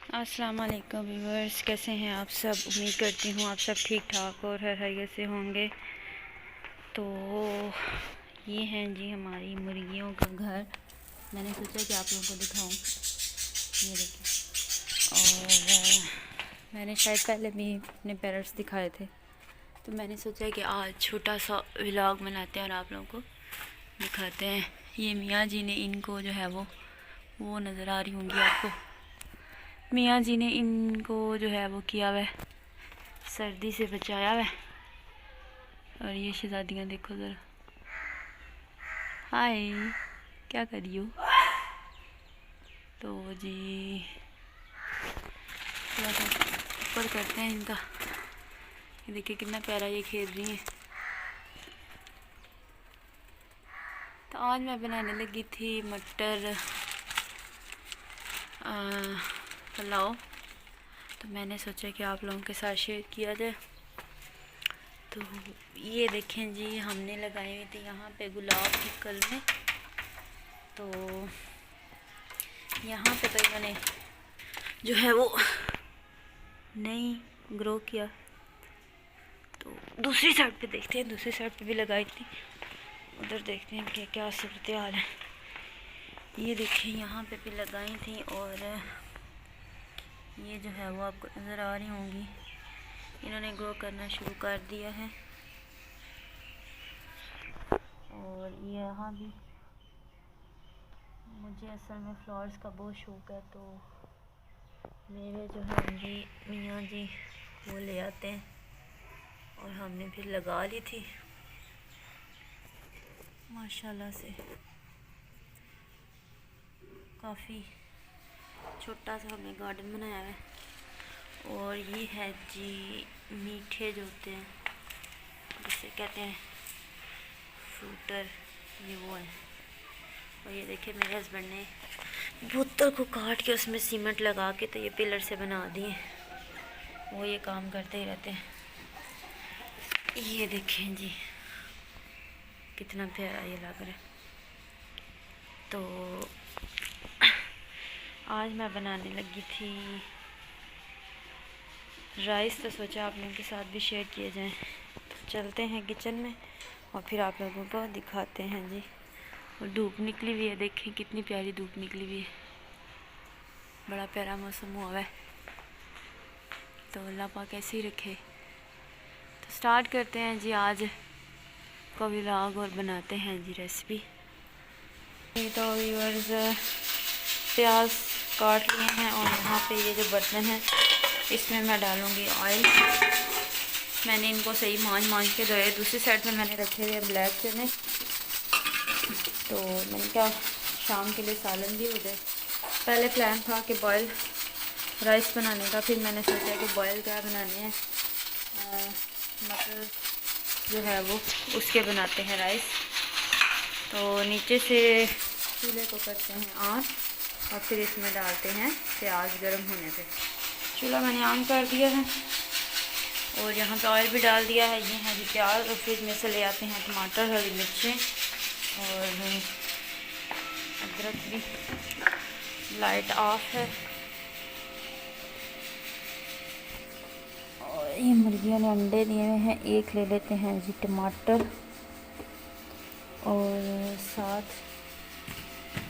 अस्सलाम वालेकुम व्यूअर्स, कैसे हैं आप सब। उम्मीद करती हूँ आप सब ठीक ठाक और खैरियत से होंगे। तो ये हैं जी हमारी मुर्गियों का घर। मैंने सोचा कि आप लोगों को दिखाऊं। ये देखिए, और मैंने शायद पहले भी अपने पैरट्स दिखाए थे, तो मैंने सोचा कि आज छोटा सा व्लॉग बनाते हैं और आप लोगों को दिखाते हैं। ये मियाँ जी ने इनको जो है वो नज़र आ रही होंगी आपको। मियाँ जी ने इनको जो है वो किया हुआ है, सर्दी से बचाया हुआ है। और ये शहजादियाँ देखो ज़रा, हाय क्या कर रही हो। तो जी थोड़ा सा ऊपर करते हैं इनका। ये देखिए कितना प्यारा ये खेल रही हैं। तो आज मैं बनाने लगी थी मटर पुलाव। तो मैंने सोचा कि आप लोगों के साथ शेयर किया जाए। तो ये देखें जी, हमने लगाए हुए थे यहाँ पे गुलाब की कलमें। तो यहाँ पे तो मैंने जो है वो नहीं ग्रो किया। तो दूसरी साइड पे देखते हैं, दूसरी साइड पे भी लगाई थी, उधर देखते हैं कि क्या सूरत हाल है। ये देखें यहाँ पे भी लगाई थी, और ये जो है वो आपको नज़र आ रही होंगी, इन्होंने ग्रो करना शुरू कर दिया है। और यहाँ भी मुझे असल में फ्लावर्स का बहुत शौक़ है, तो मेरे जो है जी मियाँ जी वो ले आते हैं और हमने फिर लगा ली थी माशाल्लाह से। काफ़ी छोटा सा हमने गार्डन बनाया है। और ये है जी मीठे जो होते हैं, जिसे कहते हैं फ्रूटर, ये वो है। और ये देखिए मेरे हस्बैंड ने बोतल को काट के उसमें सीमेंट लगा के तो ये पिलर से बना दिए। वो ये काम करते ही रहते हैं। ये देखें जी कितना प्यारा ये लग रहा है। तो आज मैं बनाने लगी थी राइस, तो सोचा आप लोगों के साथ भी शेयर किए जाएं। तो चलते हैं किचन में और फिर आप लोगों को दिखाते हैं जी। और धूप निकली हुई है, देखें कितनी प्यारी धूप निकली हुई है, बड़ा प्यारा मौसम हुआ है। तो अल्लाह पाक ऐसे ही रखे। तो स्टार्ट करते हैं जी आज का व्लॉग और बनाते हैं जी रेसिपी। तो व्यूअर्स प्याज काट लिए हैं, और यहाँ पे ये जो बर्तन है इसमें मैं डालूँगी ऑयल। मैंने इनको सही मांझ के धोए। दूसरी साइड में मैंने रखे हुए ब्लैक चने, तो मैंने क्या शाम के लिए सालन भी हो जाए। पहले प्लान था कि बॉयल राइस बनाने का, फिर मैंने सोचा कि बॉयल क्या बनाने हैं, मटर जो है वो उसके बनाते हैं राइस। तो नीचे से चूल्हे को करते हैं ऑन और फिर इसमें डालते हैं प्याज गर्म होने पे। चूल्हा मैंने ऑन कर दिया है और यहाँ पे ऑयल भी डाल दिया है। ये है जी प्याज, और फिर में से ले आते हैं टमाटर, हरी मिर्चें और अदरक भी लाइट ऑफ है। और ये मुर्गियों ने अंडे दिए हुए हैं, एक ले लेते हैं जी टमाटर, और साथ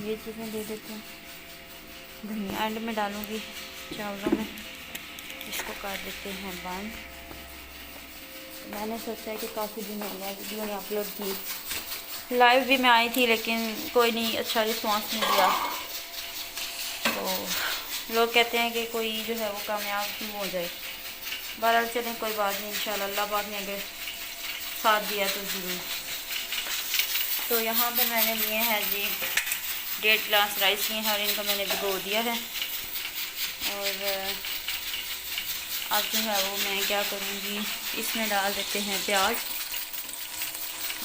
ये चीज़ें दे देते हैं। धनिया एंड में डालूँगी चावलों में, इसको कर देते हैं बंद। मैंने सोचा है कि काफ़ी दिन हो गया वीडियो में अपलोड की, लाइव भी मैं आई थी लेकिन कोई नहीं अच्छा रिस्पांस नहीं दिया। तो लोग कहते हैं कि कोई जो है वो कामयाब क्यों हो जाए। बहरहाल चलें, कोई बात नहीं, इंशाल्लाह अल्लाह पाक ने अगर साथ दिया तो ज़रूर। तो यहाँ पे मैंने लिए हैं जी 1.5 गिलास राइस लिए हैं और इनको मैंने भिगो दिया है। और अब जो है वो मैं क्या करूँगी, इसमें डाल देते हैं प्याज।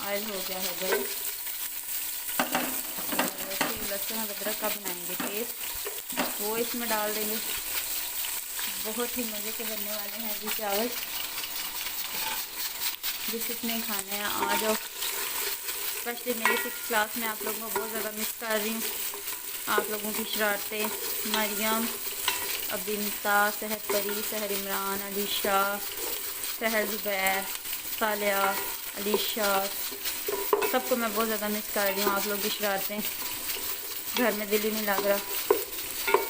ऑयल हो गया है गर्म, फिर लहसुन और अदरक का बनाएंगे पेस्ट, वो इसमें डाल देंगे। बहुत ही मज़े के बनने वाले हैं जी चावल। जिस इसमें खाना है आ जाओ। स्पेशली मेरी 6th क्लास में आप लोगों को बहुत ज़्यादा मिस कर रही हूँ। आप लोगों की शरारतें, मरियम, अबिनता, सहर परी, सहर इमरान, अलीशा, सहर ज़ुबैर, सालिया, अलीशा, सबको मैं बहुत ज़्यादा मिस कर रही हूँ। आप लोग की शरारतें, घर में दिल ही नहीं लग रहा।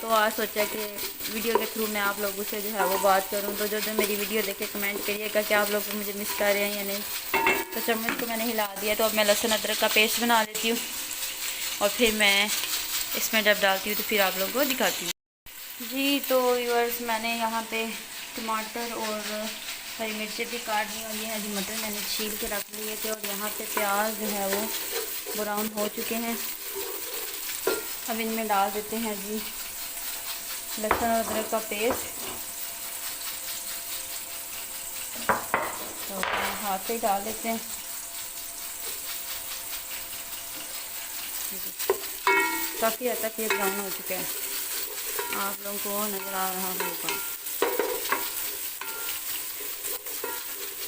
तो आज सोचा कि वीडियो के थ्रू मैं आप लोगों से जो है वो बात करूं। तो जो मेरी वीडियो देखे कमेंट करिएगा कि आप लोग मुझे मिस कर रहे हैं या नहीं। तो चम्मच को मैंने हिला दिया, तो अब मैं लहसुन अदरक का पेस्ट बना लेती हूँ और फिर मैं इसमें जब डालती हूँ तो फिर आप लोगों को दिखाती हूँ जी। तो व्यूअर्स, मैंने यहाँ पे टमाटर और हरी मिर्चें भी काट ली और ये है जी मटर मैंने छील के रख लिए थे। और यहाँ पे प्याज जो है वो ब्राउन हो चुके हैं। अब इनमें डाल देते हैं जी लहसुन और अदरक का पेस्ट। तो हाथ से ही डाल देते हैं। काफ़ी हद तक ये ब्राउन हो चुके हैं, आप लोगों को नज़र आ रहा होगा।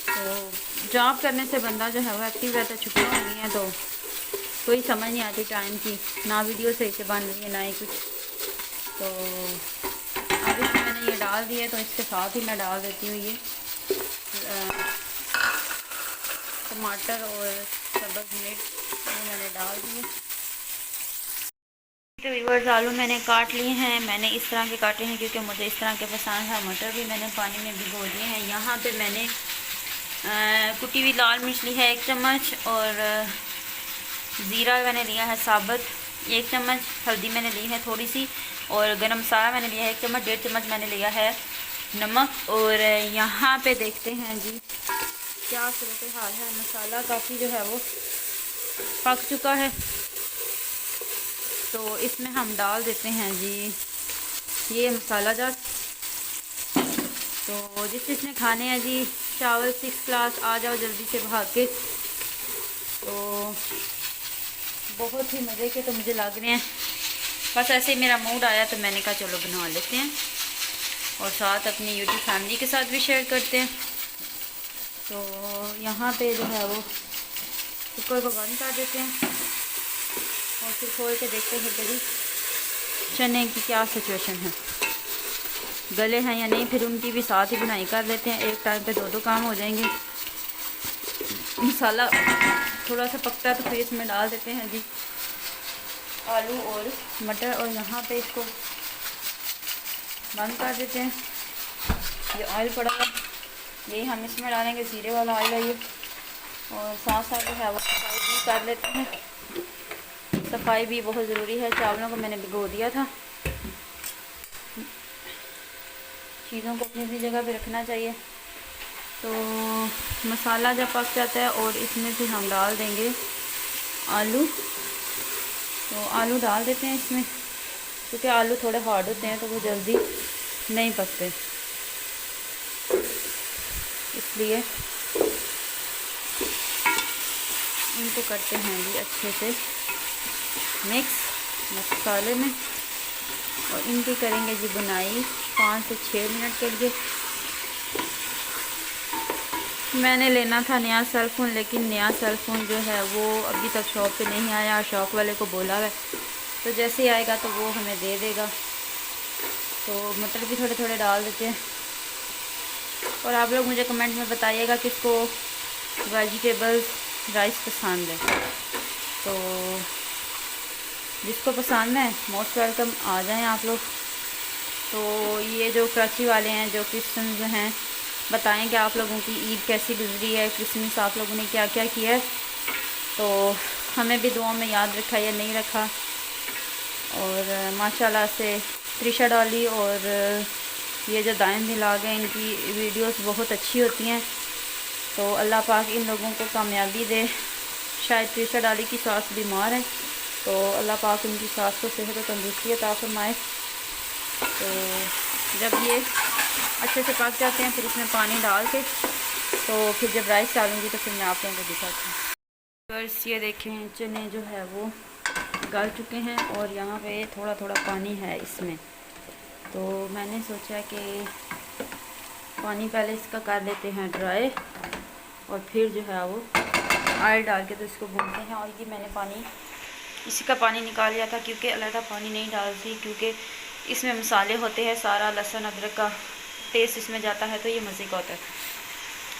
तो जॉब करने से बंदा जो है वो एक्टिव रहता है। छुट्टियाँ हो गई हैं तो कोई समझ नहीं आती टाइम की, ना वीडियो सही से बन रही है ना ही कुछ। तो अब इसमें मैंने ये डाल दिया, तो इसके साथ ही मैं डाल देती हूँ ये टमाटर और सब्ज़ मिर्च, ये मैंने डाल दिए। तो व्यूअर्स, आलू मैंने काट लिए हैं। मैंने इस तरह के काटे हैं क्योंकि मुझे इस तरह के पसंद है। मटर भी मैंने पानी में भिगो दिए हैं। यहाँ पे मैंने कुटी हुई लाल मिर्च ली है 1 चम्मच, और ज़ीरा मैंने लिया है साबुत 1 चम्मच, हल्दी मैंने ली है थोड़ी सी, और गरम मसाला मैंने लिया है 1 चम्मच, 1.5 चम्मच मैंने लिया है नमक। और यहाँ पे देखते हैं जी क्या सूरत हाल है। मसाला काफ़ी जो है वो पक चुका है, तो इसमें हम डाल देते हैं जी ये मसाला जात। तो जिसने खाने हैं जी चावल 6 क्लास आ जाओ जल्दी से भाग के। तो बहुत ही मज़े के तो मुझे लग रहे हैं, बस ऐसे ही मेरा मूड आया तो मैंने कहा चलो बना लेते हैं और साथ अपनी यूट्यूब फैमिली के साथ भी शेयर करते हैं। तो यहाँ पे जो है वो कुकर को बंद कर देते हैं और फिर खोल के देखते हैं कि चने की क्या सिचुएशन है, गले हैं या नहीं। फिर उनकी भी साथ ही बुनाई कर लेते हैं, एक टाइम पे 2 काम हो जाएंगे। मसाला थोड़ा सा पकता है तो फिर इसमें डाल देते हैं जी आलू और मटर, और यहाँ पे इसको बंद कर देते हैं। ये ऑयल पड़ा है, यही हम इसमें डालेंगे, जीरे वाला ऑयल है ये। और साथ साथ जो है वो सफाई भी कर लेते हैं। सफाई भी बहुत ज़रूरी है। चावलों को मैंने भिगो दिया था। चीज़ों को अपनी अपनी जगह पे रखना चाहिए। तो मसाला जब पक जाता है और इसमें फिर हम डाल देंगे आलू। तो आलू डाल देते हैं इसमें, क्योंकि आलू थोड़े हार्ड होते हैं तो वो जल्दी नहीं पकते, इसलिए इनको करते हैं जी अच्छे से मिक्स मसाले में। और इनकी करेंगे जी बुनाई 5 से 6 मिनट के लिए। मैंने लेना था नया सेल फ़ोन, लेकिन नया सेल फ़ोन जो है वो अभी तक शॉप पे नहीं आया। शॉप वाले को बोला है, तो जैसे ही आएगा तो वो हमें दे देगा। तो मटर भी थोड़े थोड़े डाल देते हैं। और आप लोग मुझे कमेंट में बताइएगा किसको वेजिटेबल्स राइस पसंद है। तो जिसको पसंद है मोस्ट वेलकम, आ जाएं आप लोग। तो ये जो कराची वाले हैं, जो क्रिश्चियन जो हैं, बताएं कि आप लोगों की ईद कैसी गुजरी है, क्रिसमस आप लोगों ने क्या क्या किया है। तो हमें भी दुआ में याद रखा या नहीं रखा। और माशाल्लाह से त्रिशा डॉली और ये जो दाइन दिल आ गए, इनकी वीडियोस बहुत अच्छी होती हैं। तो अल्लाह पाक इन लोगों को कामयाबी दे। शायद त्रिशा डॉली की सास बीमार है, तो अल्लाह पाक उनकी सास को सेहत और तंदुरुस्ती अता फरमाए। तो जब ये अच्छे से पक जाते हैं फिर इसमें पानी डाल के, तो फिर जब राइस डालूँगी तो फिर मैं आप लोगों को दिखाती हूँ। बस ये देखें चने जो है वो गल चुके हैं और यहाँ पे थोड़ा थोड़ा पानी है इसमें। तो मैंने सोचा कि पानी पहले इसका कर लेते हैं ड्राई और फिर जो है वो ऑयल डाल के तो इसको भूनते हैं। और ये मैंने पानी इसी का पानी निकाल लिया था, क्योंकि अलग पानी नहीं डालती, क्योंकि इसमें मसाले होते हैं, सारा लहसुन अदरक का टेस्ट इसमें जाता है, तो ये मज़े का होता है।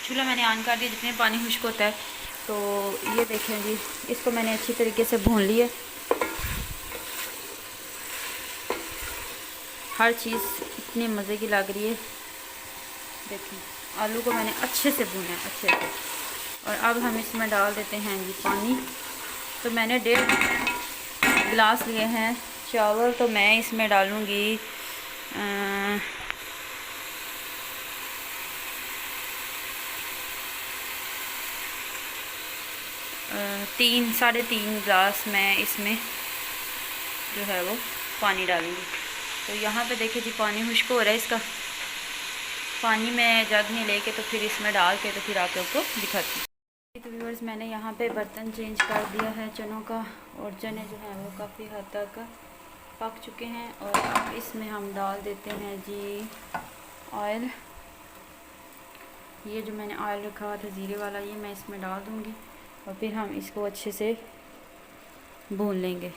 चूल्हा मैंने ऑन कर दिया, जितने पानी खुश्क होता है। तो ये देखें जी, इसको मैंने अच्छी तरीके से भून लिया। हर चीज़ इतनी मज़े की लग रही है। देखिए आलू को मैंने अच्छे से भूना है, अच्छे से। और अब हम इसमें डाल देते हैं जी पानी। तो मैंने 1.5 गिलास लिए हैं चावल, तो मैं इसमें डालूँगी 3-3.5 गिलास मैं इसमें जो है वो पानी डालूँगी। तो यहाँ पे देखिए जी पानी खुश्क हो रहा है इसका। पानी में जग में लेके तो फिर इसमें डाल के तो फिर आप लोग को दिखाती हूँ। तो व्यूअर्स मैंने यहाँ पे बर्तन चेंज कर दिया है चनों का, और चने जो हैं वो काफ़ी हद तक पक चुके हैं। और अब इसमें हम डाल देते हैं जी ऑयल। ये जो मैंने ऑयल रखा हुआ था ज़ीरे वाला, ये मैं इसमें डाल दूँगी और फिर हम इसको अच्छे से भून लेंगे।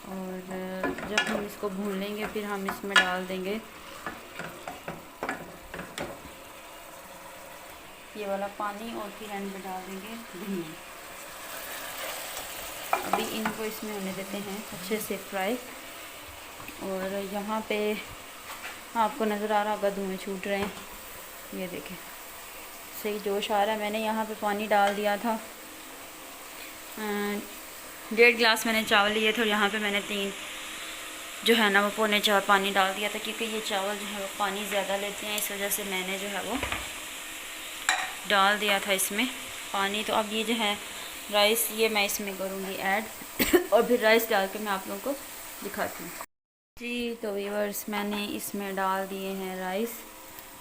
और जब हम इसको भून लेंगे फिर हम इसमें डाल देंगे ये वाला पानी, और फिर एंड में डाल देंगे धनिया। अभी इनको इसमें होने देते हैं अच्छे से फ्राई। और यहाँ पे आपको नज़र आ रहा होगा धुएँ छूट रहे हैं, ये देखें सही जोश आ रहा है। मैंने यहाँ पे पानी डाल दिया था, 1.5 गिलास मैंने चावल लिए थे, और यहाँ पे मैंने 3 जो है ना वो 4.25 पानी डाल दिया था, क्योंकि ये चावल जो है वो पानी ज़्यादा लेते हैं, इस वजह से मैंने जो है वो डाल दिया था इसमें पानी। तो अब ये जो है राइस, ये मैं इसमें करूँगी ऐड और फिर राइस डाल के मैं आप लोगों को दिखाती हूँ जी। तो व्यूअर्स मैंने इसमें डाल दिए हैं राइस,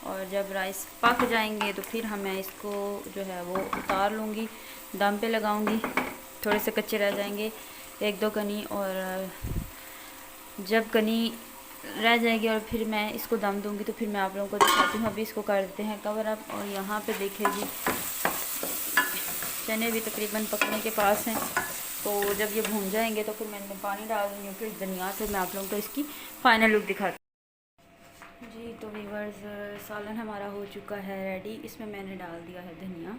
और जब राइस पक जाएंगे तो फिर मैं इसको जो है वो उतार लूँगी, दम पे लगाऊँगी। थोड़े से कच्चे रह जाएंगे 1-2 कनी, और जब कनी रह जाएगी और फिर मैं इसको दम दूँगी तो फिर मैं आप लोगों को दिखाती हूँ। अभी इसको कर देते हैं कवर अप। और यहाँ पे देखिए जी चने भी तकरीबन पकने के पास हैं, तो जब ये भून जाएंगे तो फिर मैंने पानी डाल दूँगी, फिर धनिया से मैं आप लोगों को इसकी फ़ाइनल लुक दिखाती हूँ जी। तो व्यूअर्स सालन हमारा हो चुका है रेडी। इसमें मैंने डाल दिया है धनिया,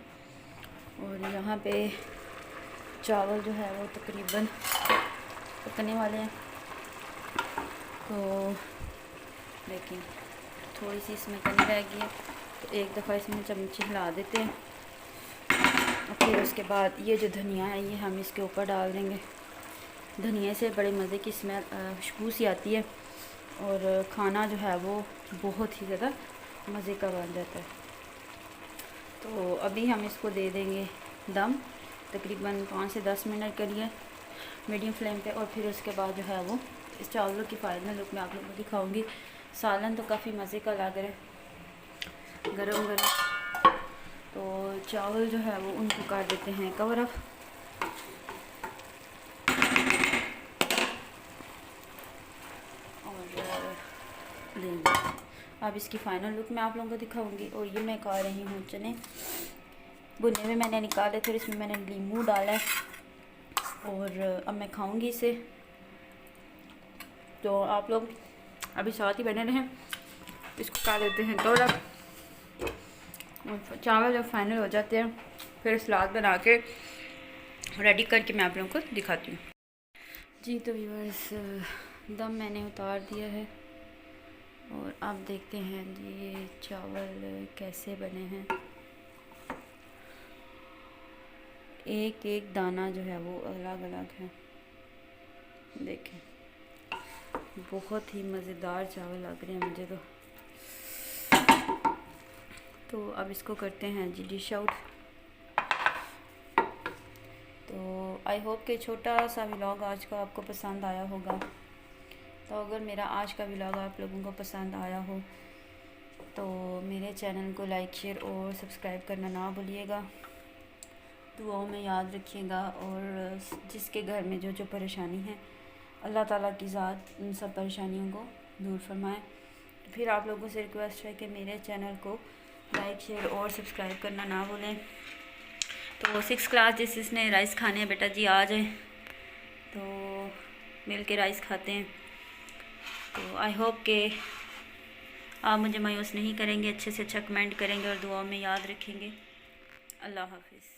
और यहाँ पे चावल जो है वो तकरीबन पकने वाले हैं। तो देखिए थोड़ी सी इसमें कमी रह गई है, तो एक दफ़ा इसमें चमचे हिला देते हैं। और फिर उसके बाद ये जो धनिया है ये हम इसके ऊपर डाल देंगे। धनिया से बड़े मज़े की स्मेल खुशबू सी आती है, और खाना जो है वो बहुत ही ज़्यादा मज़े का बन जाता है। तो अभी हम इसको दे देंगे दम तकरीबन 5 से 10 मिनट के लिए मीडियम फ्लेम पे। और फिर उसके बाद जो है वो इस चावलों की फाइनल लुक मैं आप लोगों को दिखाऊंगी। सालन तो काफ़ी मज़े का लग रहा है गरम गरम। तो चावल जो है वो उनको कर देते हैं कवर अप। और अब इसकी फ़ाइनल लुक मैं आप लोगों को दिखाऊंगी। और ये मैं खा रही हूँ चने भुने में मैंने निकाले थे, इसमें मैंने नींबू डाला है, और अब मैं खाऊंगी इसे। तो आप लोग अभी साथ ही बने रहें। इसको खा लेते हैं थोड़ा, चावल जब फाइनल हो जाते हैं फिर सलाद बना के रेडी करके मैं आप लोगों को दिखाती हूँ जी। तो व्यूअर्स दम मैंने उतार दिया है, और आप देखते हैं ये चावल कैसे बने हैं। एक एक दाना जो है वो अलग अलग है, देखें बहुत ही मज़ेदार चावल लग रहे हैं मुझे तो अब इसको करते हैं जी डिश आउट। तो आई होप कि छोटा सा व्लॉग आज का आपको पसंद आया होगा। तो अगर मेरा आज का व्लॉग आप लोगों को पसंद आया हो तो मेरे चैनल को लाइक शेयर और सब्सक्राइब करना ना भूलिएगा। दुआओं में याद रखिएगा, और जिसके घर में जो जो परेशानी है अल्लाह ताला की ज़ात उन सब परेशानियों को दूर फरमाए। फिर आप लोगों से रिक्वेस्ट है कि मेरे चैनल को लाइक शेयर और सब्सक्राइब करना ना भूलें। तो 6 क्लास जिसने राइस खाने हैं बेटा जी आ जाए, तो मिल के राइस खाते हैं। तो आई होप कि आप मुझे मायूस नहीं करेंगे, अच्छे से अच्छा कमेंट करेंगे और दुआ में याद रखेंगे। अल्लाह हाफिज़।